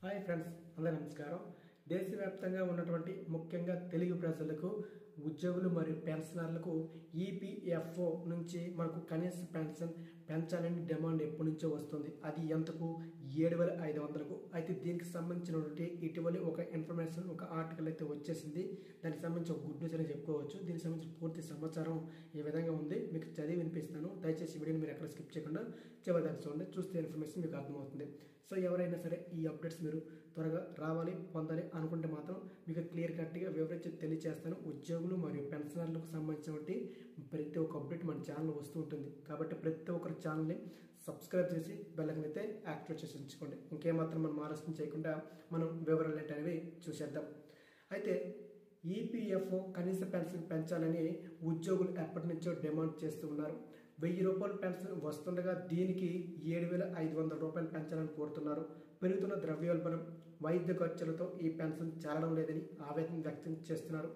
Hi friends, అందరూ నమస్కారం. దేశవ్యాప్తంగా ఉన్నటువంటి ముఖ్యంగా తెలుగు ప్రజలకు, ఉద్యోగులు మరియు పెన్షనర్లకు ఈపీఎఫ్ఓ నుంచి మనకు కనీస పెన్షన్ పెంచాలని డిమాండ్ ఎప్పటి నుంచో వస్తుంది. అది ఎంతకు 7,500కు. అయితే దీనికి సంబంధించినటువంటి ఇటీవలి ఒక ఇన్ఫర్మేషన్, ఒక ఆర్టికల్ అయితే వచ్చేసింది. దానికి సంబంధించి ఒక గుడ్ న్యూస్ అని చెప్పుకోవచ్చు. దీనికి సంబంధించిన పూర్తి సమాచారం ఈ విధంగా ఉంది. మీకు చదివి వినిపిస్తాను. దయచేసి ఈ వీడియోని మీరు ఎక్కడ స్కిప్ చేయకుండా చివరిదాకా చూడండి. చూస్తే ఇన్ఫర్మేషన్ మీకు అర్థమవుతుంది. సో ఎవరైనా సరే ఈ అప్డేట్స్ మీరు త్వరగా రావాలి, పొందాలి అనుకుంటే మాత్రం మీకు క్లియర్ కట్గా వివరించి తెలియజేస్తాను. ఉద్యోగులు మరియు పెన్షనర్లకు సంబంధించినటువంటి ప్రతి ఒక్క అప్డేట్ మన ఛానల్ వస్తూ ఉంటుంది. కాబట్టి ప్రతి ఒక్కరి ఛానల్ని సబ్స్క్రైబ్ చేసి బెల్ ఐకాన్ అయితే యాక్టివేట్ చేసి ఉంచుకోండి. ఇంకేమాత్రం మనం ఆలస్యం చేయకుండా మనం వివరాలు ఏంటనేవి చూసేద్దాం. అయితే ఈపీఎఫ్ఓ కనీస పెన్షన్ పెంచాలని ఉద్యోగులు ఎప్పటి నుంచో డిమాండ్ చేస్తూ ఉన్నారు. 1000 రూపాయల పెన్షన్ వస్తుండగా దీనికి 7,500 రూపాయలు పెంచాలని కోరుతున్నారు. పెరుగుతున్న ద్రవ్యోల్బణం, వైద్య ఖర్చులతో ఈ పెన్షన్ చాలడం లేదని ఆవేదన వ్యక్తం చేస్తున్నారు.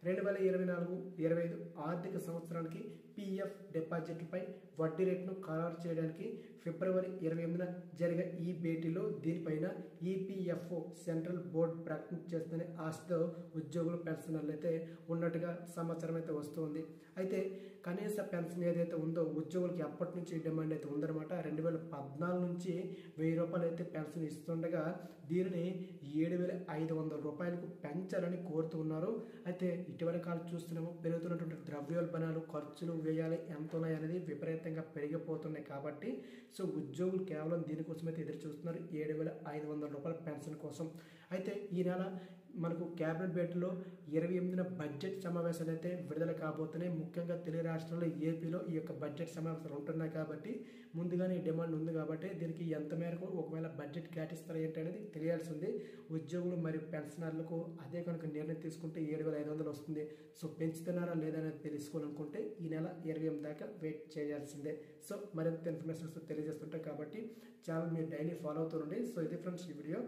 2024-25 ఆర్థిక సంవత్సరానికి పీఎఫ్ డిపాజిట్లపై వడ్డీ రేటును ఖరారు చేయడానికి ఫిబ్రవరి 28న జరిగే ఈ భేటీలో దీనిపైన ఈపీఎఫ్ఓ సెంట్రల్ బోర్డు ప్రకటన చేస్తుందని ఆశతో ఉద్యోగులు, పెన్షనర్లు అయితే ఉన్నట్టుగా సమాచారం అయితే వస్తుంది. అయితే కనీస పెన్షన్ ఏదైతే ఉందో ఉద్యోగులకి అప్పటి నుంచి డిమాండ్ అయితే ఉందన్నమాట. 2014 నుంచి 1000 రూపాయలు అయితే పెన్షన్ ఇస్తుండగా దీనిని 7,500 రూపాయలకు పెంచాలని కోరుతూ ఉన్నారు. అయితే ఇటీవల కాలం చూస్తున్నాము, పెరుగుతున్నటువంటి ద్రవ్యోల్బణాలు, ఖర్చులు, వ్యయాలు ఎంత ఉన్నాయి అనేది విపరీతంగా పెరిగిపోతున్నాయి. కాబట్టి సో ఉద్యోగులు కేవలం దీనికోసం అయితే ఎదురు చూస్తున్నారు, 7,500 రూపాయల పెన్షన్ కోసం. అయితే ఈ నెల మనకు క్యాబినెట్ భేటీలో 28న బడ్జెట్ సమావేశాలు అయితే విడుదల కాబోతున్నాయి. ముఖ్యంగా తెలుగు రాష్ట్రాల్లో, ఏపీలో ఈ యొక్క బడ్జెట్ సమావేశాలు ఉంటున్నాయి. కాబట్టి ముందుగానే డిమాండ్ ఉంది. కాబట్టి దీనికి ఎంత మేరకు ఒకవేళ బడ్జెట్ కేటాయిస్తారో ఏంటి అనేది తెలియాల్సి ఉంది. ఉద్యోగులు మరియు పెన్షనర్లకు అదే కనుక నిర్ణయం తీసుకుంటే 7,500 వస్తుంది. సో పెంచుతున్నారా లేదా అనేది తెలుసుకోవాలనుకుంటే ఈ నెల 28 దాకా వెయిట్ చేయాల్సిందే. సో మరింత ఇన్ఫర్మేషన్స్ తెలియజేస్తుంటాయి. కాబట్టి ఛానల్ మీరు డైలీ ఫాలో అవుతుండండి. సో ఇది ఫ్రెండ్స్ ఈ వీడియో.